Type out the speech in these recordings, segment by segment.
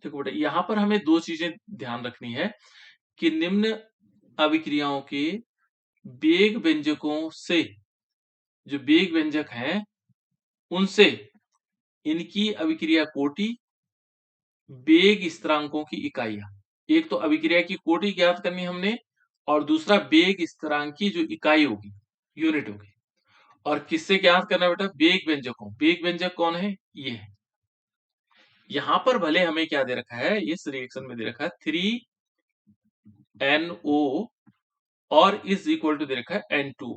देखो बेटा, यहाँ पर हमें दो चीजें ध्यान रखनी है कि निम्न अभिक्रियाओं के वेग व्यंजकों से, जो वेग व्यंजक हैं उनसे इनकी अभिक्रिया कोटि, वेग स्थिरांकों की इकाइयां, एक तो अभिक्रिया की कोटि ज्ञात करनी हमने, और दूसरा वेग स्थिरांक की जो इकाई होगी, यूनिट होगी। और किससे ज्ञात करना बेटा? वेग व्यंजकों। वेग व्यंजक कौन है? ये है। यहां पर भले हमें क्या दे रखा है, इस रिएक्शन में दे रखा है 3NO और इज इक्वल टू दे रखा है N2।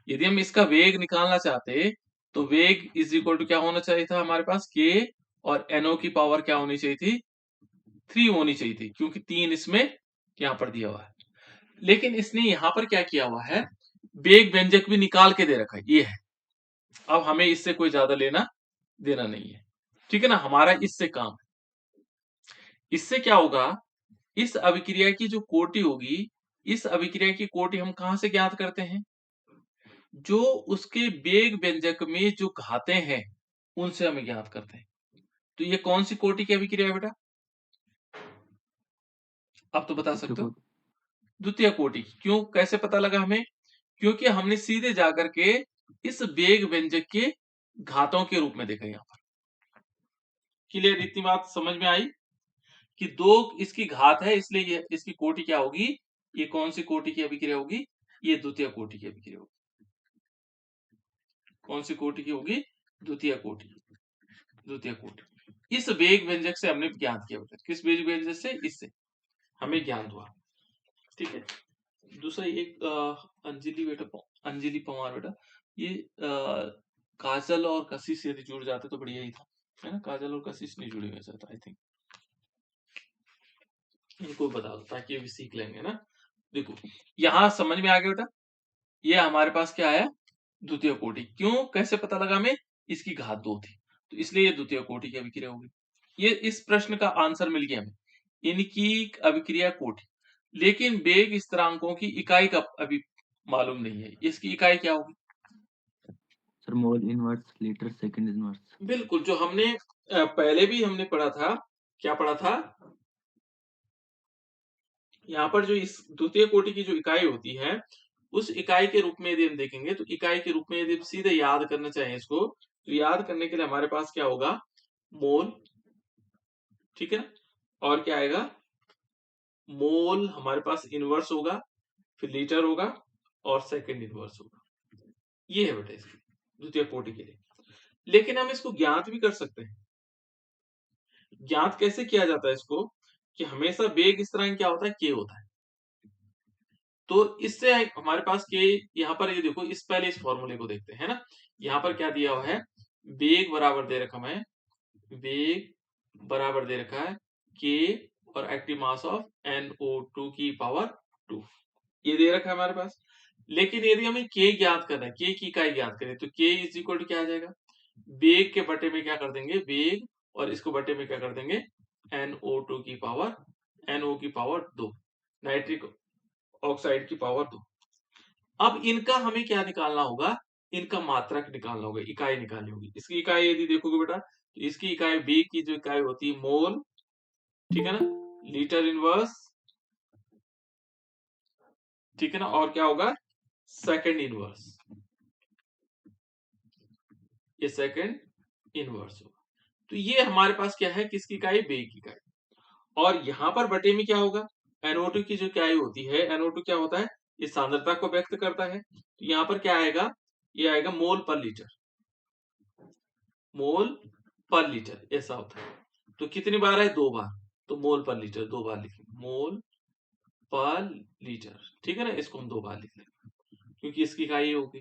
यदि हम इसका वेग निकालना चाहते तो वेग इज इक्वल टू क्या होना चाहिए था हमारे पास? K, और NO की पावर क्या होनी चाहिए थी? 3 होनी चाहिए थी, क्योंकि 3 इसमें यहां पर दिया हुआ है। लेकिन इसने यहां पर क्या किया हुआ है, वेग व्यंजक भी निकाल के दे रखा है, ये है। अब हमें इससे कोई ज्यादा लेना देना नहीं है, ठीक है ना, हमारा इससे काम है। इससे क्या होगा, इस अभिक्रिया की जो कोटि होगी, इस अभिक्रिया की कोटि हम कहां से ज्ञात करते हैं? जो उसके वेग व्यंजक में जो घातें हैं उनसे हम ज्ञात करते हैं। तो ये कौन सी कोटि की अभिक्रिया है बेटा? आप तो बता सकते हो। द्वितीय कोटि की। क्यों, कैसे पता लगा हमें? क्योंकि हमने सीधे जाकर के इस वेग व्यंजक के घातों के रूप में देखा। यहां पर क्लियर, इतनी बात समझ में आई कि दो इसकी घात है, इसलिए ये इसकी कोटि क्या होगी? ये कौन सी कोटि की अभिक्रिया होगी? ये द्वितीय कोटि की अभिक्रिया होगी। कौन सी कोटि की होगी? द्वितीय कोटि। द्वितीय कोटि। इस वेग व्यंजक से हमने ज्ञात किया बेटा। किस वेग व्यंजक से? इससे हमें ज्ञान हुआ, ठीक है। दूसरा एक अंजलि बेटा, अंजलि पवार बेटा, ये काजल और कशिश यदि जुड़ जाते तो बढ़िया ही था, है ना। काजल और कशिश नहीं जुड़े हुए सर, आई थिंक इनको बता दो ताकि ये भी सीख लेंगे ना। देखो यहां समझ में आ गया बेटा, ये हमारे पास क्या है? द्वितीय कोटि। क्यों, कैसे पता लगा हमें? इसकी घात 2 थी, तो इसलिए ये द्वितीय कोटि की अभिक्रिया होगी। ये इस प्रश्न का आंसर मिल गया हमें, इनकी अभिक्रिया कोटि। लेकिन वेग स्थिरांकों की इकाई का अभी मालूम नहीं है, इसकी इकाई क्या होगी? Sir mole inverse litre second inverse. बिल्कुल, जो हमने पहले भी हमने पढ़ा था। क्या पढ़ा था? यहाँ पर जो इस द्वितीय कोटि की जो इकाई होती है, उस इकाई के रूप में यदि हम देखेंगे, तो इकाई के रूप में यदि सीधे याद करना चाहें इसको, तो याद करने के लिए हमारे पास क्या होगा? मोल, ठीक है ना। और क्या आएगा? मोल हमारे पास इनवर्स होगा, फिर लीटर होगा, और सेकंड इनवर्स होगा। ये है बेटा इसकी द्वितीय कोटि के लिए। लेकिन हम इसको ज्ञात भी कर सकते हैं। ज्ञात कैसे किया जाता है इसको? कि हमेशा वेग स्थिरांक क्या होता है? के होता है। तो इससे हमारे पास के, यहाँ पर ये देखो, इस पहले इस फॉर्मूले को देखते हैं ना। यहाँ पर क्या दिया हुआ है? वेग बराबर दे रखा है, वेग बराबर दे रखा है के और एक्टिव मास ऑफ NO2 की पावर 2, ये दे रखा है हमारे पास। लेकिन यदि हमें के ज्ञात करना है, के की इकाई ज्ञात करें, तो के इज इक्वल टू क्या आ जाएगा? वेग के बटे में क्या कर देंगे? वेग, और इसको बटे में क्या कर देंगे? NO2 की पावर, NO की पावर 2, नाइट्रिक ऑक्साइड की पावर 2। अब इनका हमें क्या निकालना होगा? इनका मात्रक निकालना होगा, इकाई निकालनी होगी। इसकी इकाई यदि देखोगे बेटा, तो इसकी इकाई बी की जो इकाई होती है मोल, ठीक है ना, लीटर इनवर्स, ठीक है ना, और क्या होगा? Second inverse. ये सेकंड इनवर्स होगा। तो ये हमारे पास क्या है? किसकी इकाई? बे की इकाई। और यहां पर बटे में क्या होगा? NO2 की जो इकाई होती है, NO2 क्या होता है? ये सांद्रता को व्यक्त करता है। तो यहां पर क्या आएगा? ये आएगा मोल पर लीटर। मोल पर लीटर ऐसा होता है। तो कितनी बार है? 2 बार। तो मोल पर लीटर 2 बार लिखेंगे, मोल पर लीटर, ठीक है ना। इसको हम 2 बार लिख लेंगे क्योंकि इसकी इकाई होगी।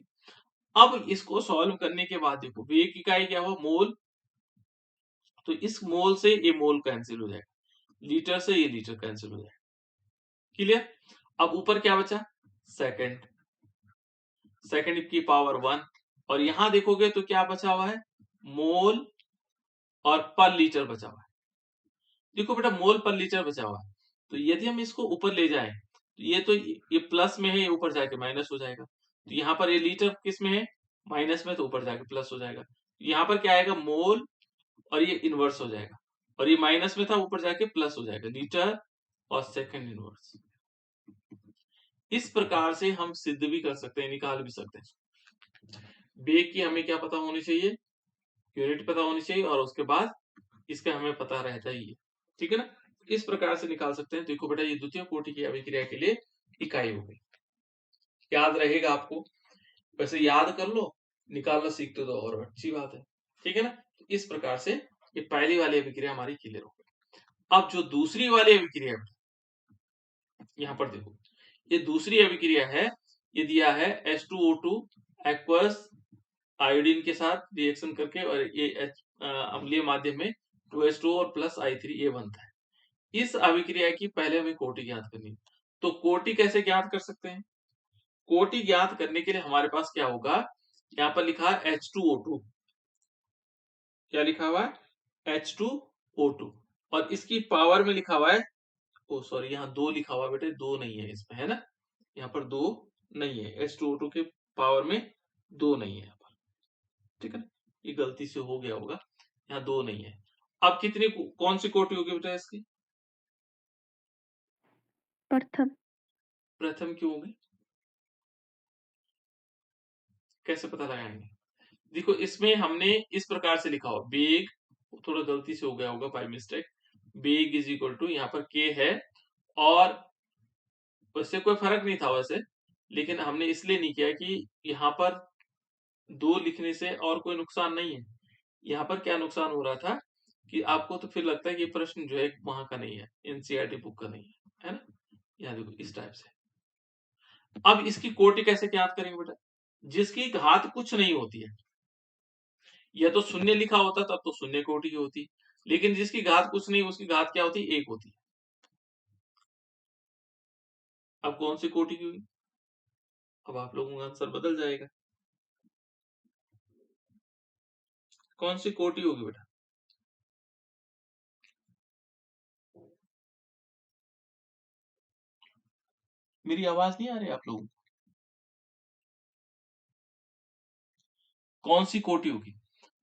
अब इसको सॉल्व करने के बाद देखो, वेग की इकाई क्या हुआ? मोल। तो इस मोल से ये मोल कैंसिल हो जाएगा, लीटर से ये लीटर कैंसिल हो जाएगा। क्लियर? अब ऊपर क्या बचा? सेकंड, सेकंड की पावर 1। और यहां देखोगे तो क्या बचा हुआ है? मोल और पर लीटर बचा हुआ है। देखो बेटा, मोल पर लीटर बचा हुआ है, तो यदि हम इसको ऊपर ले जाएं, तो ये प्लस में है, ये ऊपर जाके माइनस हो जाएगा। तो यहाँ पर ये लीटर किस में है? माइनस में, तो ऊपर जाके प्लस हो जाएगा। यहाँ पर क्या आएगा? मोल, और ये इनवर्स हो जाएगा। और ये माइनस में था, ऊपर जाके प्लस हो जाएगा, लीटर और सेकंड इनवर्स। इस प्रकार से हम सिद्ध भी कर सकते हैं, निकाल भी सकते हैं। वेग की हमें क्या पता होनी चाहिए, यूनिट पता होनी चाहिए, और उसके बाद इसका हमें पता रहता ही है, ठीक है ना। इस प्रकार से निकाल सकते हैं। देखो बेटा, ये द्वितीय कोटि की अभिक्रिया के लिए इकाई हो गई, याद रहेगा आपको। वैसे याद कर लो, निकालना सीखते तो और अच्छी बात है, ठीक है ना। तो इस प्रकार से ये पहली वाली अभिक्रिया हमारी क्लियर हो गई। अब जो दूसरी वाली अभिक्रिया, यहाँ पर देखो, ये दूसरी अभिक्रिया है, ये दिया है H2O2 एक्वस आयोडीन के साथ रिएक्शन करके, और ये अम्लीय माध्यम में 2H2O और प्लस I3 ये बनता है। इस अभिक्रिया की पहले हमें कोटि ज्ञात करनी है। तो कोटि कैसे ज्ञात कर सकते हैं? कोटि ज्ञात करने के लिए हमारे पास क्या होगा, यहाँ पर लिखा है H2O2, क्या लिखा हुआ है, H2O2, और इसकी पावर में लिखा हुआ है, ओ सॉरी, यहाँ 2 लिखा हुआ बेटे, 2 नहीं है इसमें, है ना, यहाँ पर 2 नहीं है, H2O2 के पावर में 2 नहीं है यहाँ पर, ठीक है ना, ये गलती से हो गया होगा, यहाँ 2 नहीं है। अब कितनी, कौन सी कोटि होगी बेटा इसकी? प्रथम। प्रथम क्यों होगी, कैसे पता लगाएंगे? देखो, इसमें हमने इस प्रकार से लिखा हो, वेग, थोड़ा गलती से हो गया होगा बाय मिस्टेक, वेग इज इक्वल टू, यहाँ पर के है, और वैसे कोई फर्क नहीं था वैसे, लेकिन हमने इसलिए नहीं किया कि यहाँ पर 2 लिखने से और कोई नुकसान नहीं है। यहाँ पर क्या नुकसान हो रहा था कि आपको तो फिर लगता है कि प्रश्न जो है वहां का नहीं है, एनसीईआरटी बुक का नहीं है ना। यहाँ देखो इस टाइप से। अब इसकी कोटि कैसे ज्ञात करेंगे बेटा? जिसकी घात कुछ नहीं होती है, या तो शून्य लिखा होता तब तो शून्य कोटि की होती, लेकिन जिसकी घात कुछ नहीं, उसकी घात क्या होती, 1 होती। अब कौन सी कोटि की हुई? अब आप लोगों का आंसर बदल जाएगा, कौन सी कोटि होगी बेटा? मेरी आवाज नहीं आ रही आप लोगों को? कौन सी कोटि होगी?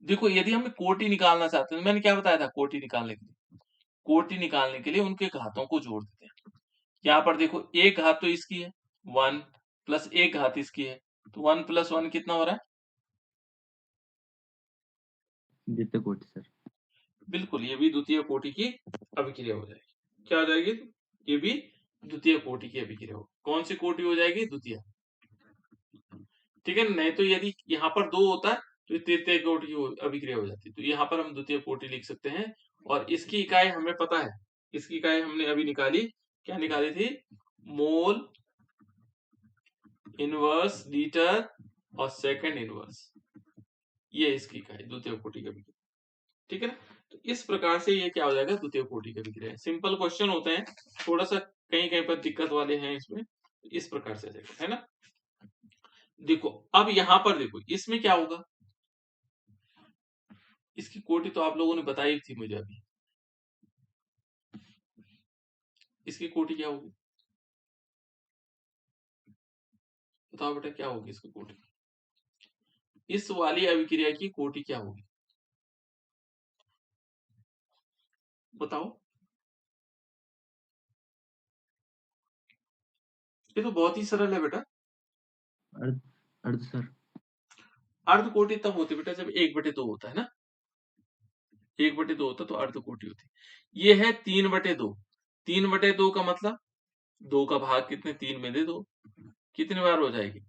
देखो, यदि हमें कोटि निकालना चाहते हैं, मैंने क्या बताया था, कोटि निकालने के लिए, कोटि निकालने के लिए उनके घातों को जोड़ देते हैं। यहाँ पर देखो, एक घात तो इसकी है 1, प्लस एक घात इसकी है, तो 1 + 1 कितना हो रहा है? द्वितीय कोटि सर। बिल्कुल, ये भी द्वितीय कोटि की अभिक्रिया हो जाएगी। क्या हो जाएगी? ये भी द्वितीय कोटि की अभिक्रिया हो। कौन सी कोटि हो जाएगी? द्वितीय, ठीक है। नहीं तो यदि यहाँ पर 2 होता तो तृतीय कोटि की अभिक्रिया हो जाती। तो यहाँ पर हम द्वितीय कोटि लिख सकते हैं, और इसकी इकाई हमें पता है, इसकी इकाई हमने अभी निकाली, क्या निकाली थी? मोल इनवर्स लीटर और सेकंड इनवर्स, ये इसकी इकाई द्वितीय कोटि की अभिक्रिया, ठीक है ना। तो इस प्रकार से ये क्या हो जाएगा? द्वितीय कोटि की अभिक्रिया। सिंपल क्वेश्चन होते हैं, थोड़ा सा कहीं कहीं पर दिक्कत वाले हैं इसमें, इस प्रकार से आ जाएगा, है ना। देखो, अब यहाँ पर देखो, इसमें क्या होगा, इसकी कोटि तो आप लोगों ने बताई थी मुझे अभी, इसकी कोटि क्या होगी? बताओ बेटा, क्या होगी इसकी कोटि? इस वाली अभिक्रिया की कोटि क्या होगी, बताओ। ये तो बहुत ही सरल है बेटा। अर्ध अर्ध सर। अर्ध कोटि तब होती बेटा जब 1/2 होता है ना, 1/2 होता तो अर्ध कोटि होती। ये है 3/2, 3/2 का मतलब 2 का भाग कितने, 3 में दे दो, कितनी बार हो जाएगी?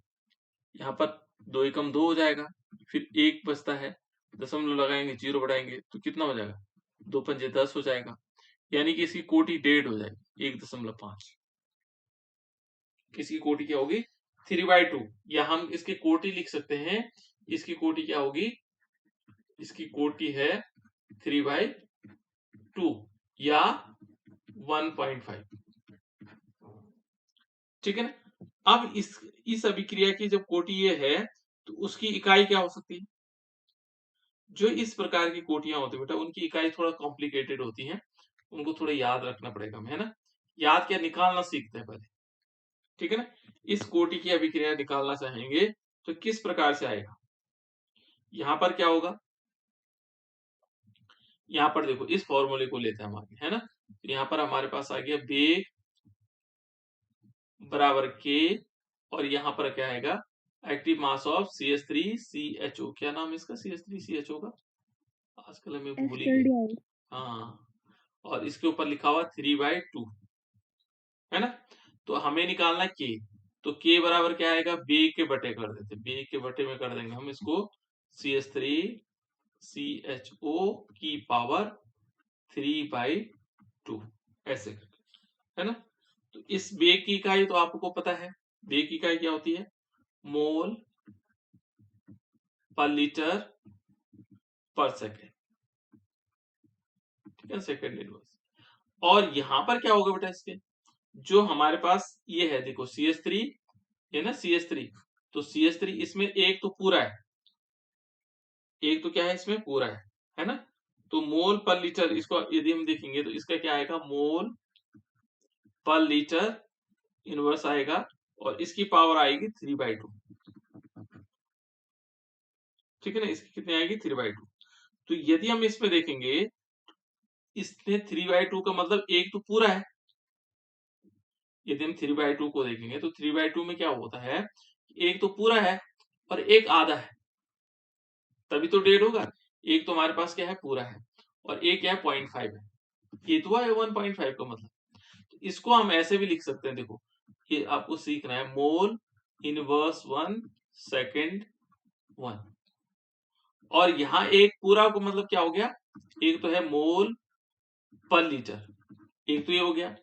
यहाँ पर 2 एकम 2 हो जाएगा, फिर 1 बचता है, दशमलव लगाएंगे, 0 बढ़ाएंगे तो कितना हो जाएगा? 2 पंजे 10 हो जाएगा, यानी कि इसकी कोटि 1.5 हो जाएगी, 1.5। इसकी कोटि क्या होगी? 3/2, या हम इसकी कोटि लिख सकते हैं, इसकी कोटि क्या होगी? इसकी कोटि है 3/2 या 1.5, ठीक है ना। अब इस अभिक्रिया की जब कोटि ये है, तो उसकी इकाई क्या हो सकती है? जो इस प्रकार की कोटियां होती है बेटा, उनकी इकाई थोड़ा कॉम्प्लिकेटेड होती हैं, उनको थोड़ा याद रखना पड़ेगा हमें, है ना। याद क्या, निकालना सीखते हैं पहले, ठीक है ना। इस कोटि की अभिक्रिया निकालना चाहेंगे तो किस प्रकार से आएगा? यहां पर क्या होगा, यहाँ पर देखो इस फॉर्मूले को लेते हैं हम आगे, है ना। तो यहाँ पर हमारे पास आ गया वेग बराबर के, और यहाँ पर क्या आएगा, एक्टिव मास ऑफ CH3CHO। क्या नाम है इसका, CH3CHO का, आजकल हमें भूल ही गए। एस्टरडियोल। हाँ, और इसके ऊपर लिखा हुआ 3/2, है ना। तो हमें निकालना के, तो के बराबर क्या आएगा, बी के बटे कर देते, बी के बटे में कर देंगे हम इसको CH3CHO की पावर 3/2 ऐसे, है ना। तो इस बेग की इकाई तो आपको पता है, बेग की इकाई क्या होती है, मोल पर लीटर पर सेकेंड, ठीक है, सेकेंड इनवर्स। और यहां पर क्या होगा बेटा, इसके जो हमारे पास ये है, देखो CH3 है ना, CH3, तो CH3 इसमें एक तो पूरा है, एक तो क्या है इसमें पूरा है ना। तो मोल पर लीटर, इसको यदि हम देखेंगे तो इसका क्या आएगा, मोल पर लीटर इनवर्स आएगा, और इसकी पावर आएगी 3/2, ठीक है ना। इसकी कितनी आएगी, 3/2। तो यदि हम इसमें देखेंगे, इसमें 3/2 का मतलब एक तो पूरा है। यदि हम 3/2 को देखेंगे तो 3/2 में क्या होता है, एक तो पूरा है और एक आधा है, तभी तो डेढ़ होगा। एक तो हमारे पास क्या है, पूरा है, और एक क्या है, 0.5 है, ये तो है 1.5 का मतलब। तो इसको हम ऐसे भी लिख सकते हैं, देखो ये आपको सीखना है, मोल इनवर्स 1 सेकेंड 1, और यहाँ एक पूरा को मतलब क्या हो गया, एक तो है मोल पर लीटर, एक तो ये हो गया,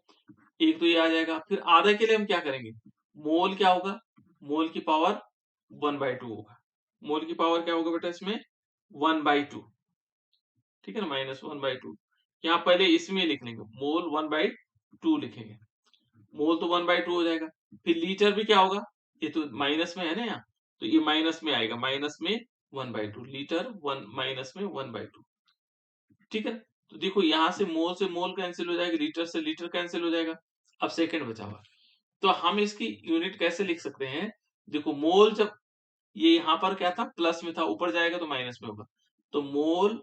एक तो ये आ जाएगा। फिर आधा के लिए हम क्या करेंगे, मोल क्या होगा, मोल की पावर 1/2 होगा। मोल की पावर क्या होगा बेटा इसमें, 1/2, ठीक है ना, -1/2। यहाँ पहले इसमें लिख लेंगे, मोल 1/2 लिखेंगे, मोल तो 1/2 हो जाएगा। फिर लीटर भी क्या होगा, ये तो माइनस में है ना यहाँ, तो ये माइनस में आएगा, माइनस में 1/2 लीटर, वन माइनस में 1/2, ठीक है। तो देखो यहाँ से मोल कैंसिल हो जाएगा, लीटर से लीटर कैंसिल हो जाएगा, अब सेकंड बचा हुआ। तो हम इसकी यूनिट कैसे लिख सकते हैं, देखो मोल जब ये यहाँ पर क्या था, प्लस में था, ऊपर जाएगा तो माइनस में होगा, तो मोल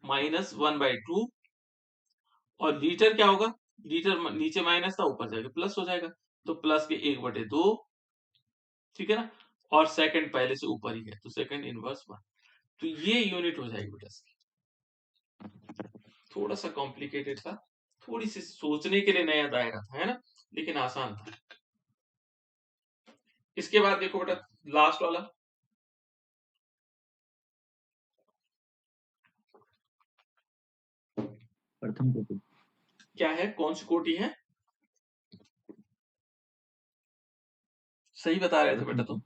-1/2, और लीटर क्या होगा, लीटर नीचे माइनस था, ऊपर जाएगा प्लस हो जाएगा, तो प्लस के 1/2, ठीक है ना। और सेकंड पहले से ऊपर ही है, तो सेकंड इनवर्स 1। तो ये यूनिट हो जाएगी बेटा इसकी। थोड़ा सा कॉम्प्लिकेटेड था, थोड़ी सी सोचने के लिए नया दायरा था, है ना, लेकिन आसान था। इसके बाद देखो बेटा लास्ट वाला, प्रथम कोटि। क्या है, कौन सी कोटि है, सही बता रहे थे बेटा तुम।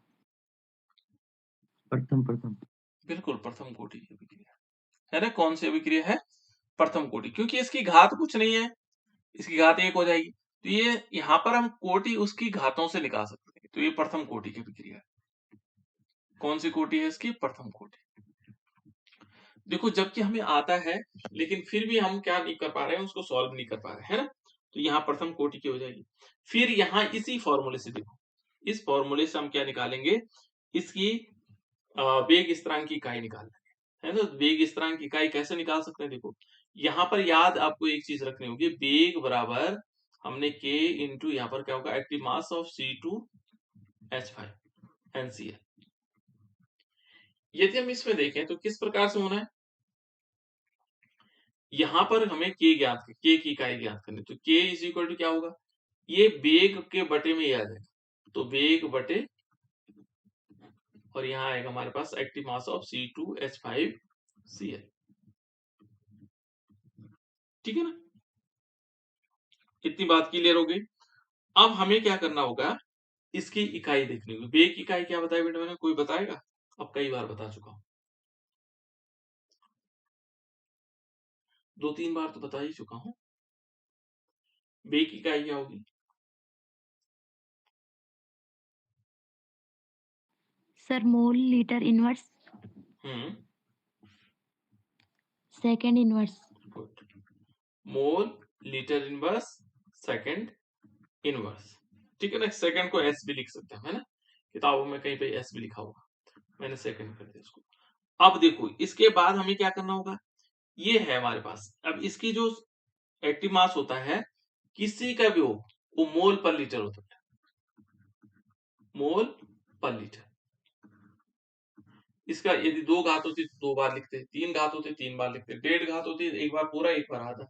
प्रथम प्रथम बिल्कुल प्रथम कोटि की अभिक्रिया है ना, कौन सी अभिक्रिया है, प्रथम कोटि, क्योंकि इसकी घात कुछ नहीं है, इसकी घात 1 हो जाएगी, तो ये यहाँ पर हम कोटि उसकी घातों से निकाल सकते हैं, तो ये प्रथम कोटि की अभिक्रिया है। कौन सी कोटि है इसकी, प्रथम कोटि। देखो जबकि हमें आता है, लेकिन फिर भी हम क्या नहीं कर पा रहे हैं, उसको सॉल्व नहीं कर पा रहे हैं, है ना। तो यहाँ प्रथम कोटि की हो जाएगी। फिर यहाँ इसी फॉर्मूले से देखो, इस फॉर्मूले से हम क्या निकालेंगे, इसकी वेग स्थिरांक की इकाई निकालना है ना। वेग स्थिरांक की इकाई कैसे निकाल सकते हैं, देखो यहाँ पर याद आपको एक चीज रखनी होगी, वेग बराबर हमने k इंटू यहाँ पर क्या होगा, active mass of C2H5 NCl। यदि हम इसमें देखें तो किस प्रकार से होना है, यहाँ पर हमें k ज्ञात, k की इकाई ज्ञात करनी, तो k इज इक्वल टू क्या होगा, ये वेग के बटे में ही आ जाएगा, तो वेग बटे, और यहाँ आएगा हमारे पास एक्टिव मास ऑफ C2H5Cl, ठीक है ना। इतनी बात क्लियर हो गई। अब हमें क्या करना होगा, इसकी इकाई देखनी होगी। वेग की इकाई क्या बताई बेटा मैंने, कोई बताएगा, अब कई बार बता चुका हूं, 2-3 बार तो बता ही चुका हूं। वेग की इकाई क्या होगी, sir mole litre inverse hmm, second inverse. Good, mole litre inverse second inverse, ठीक है ना। सेकंड को एस भी लिख सकते हैं, है ना, किताबों में कहीं पे एस भी लिखा होगा, मैंने सेकंड कर दिया उसको। अब देखो इसके बाद हमें क्या करना होगा, ये है हमारे पास। अब इसकी जो एक्टिव मास होता है किसी का भी हो, वो मोल पर लीटर होता है, मोल पर लीटर। इसका यदि 2 घात होती तो 2 बार लिखते, 3 घात होती 3 बार लिखते, 1.5 घात होती एक बार पूरा एक बार आधा,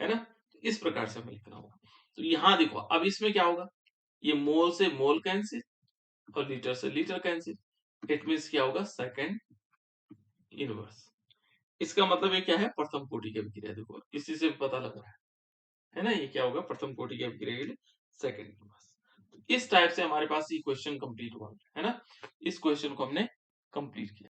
है ना? तो इस प्रकार से हमें लिखना होगा। तो यहाँ देखो अब इसमें क्या होगा, ये मोल से मोल कैंसिल और लीटर से लीटर कैंसिल, इट मीन्स क्या होगा, सेकंड इनवर्स। इसका मतलब ये क्या है, प्रथम कोटि की अभिक्रिया। देखो इसी से पता लग रहा है ना, ये क्या होगा, प्रथम कोटि की अभिक्रिया के लिए सेकंड इनवर्स। तो इस टाइप से हमारे पास ये क्वेश्चन कंप्लीट हुआ है ना, इस क्वेश्चन को हमने कंप्लीट किया।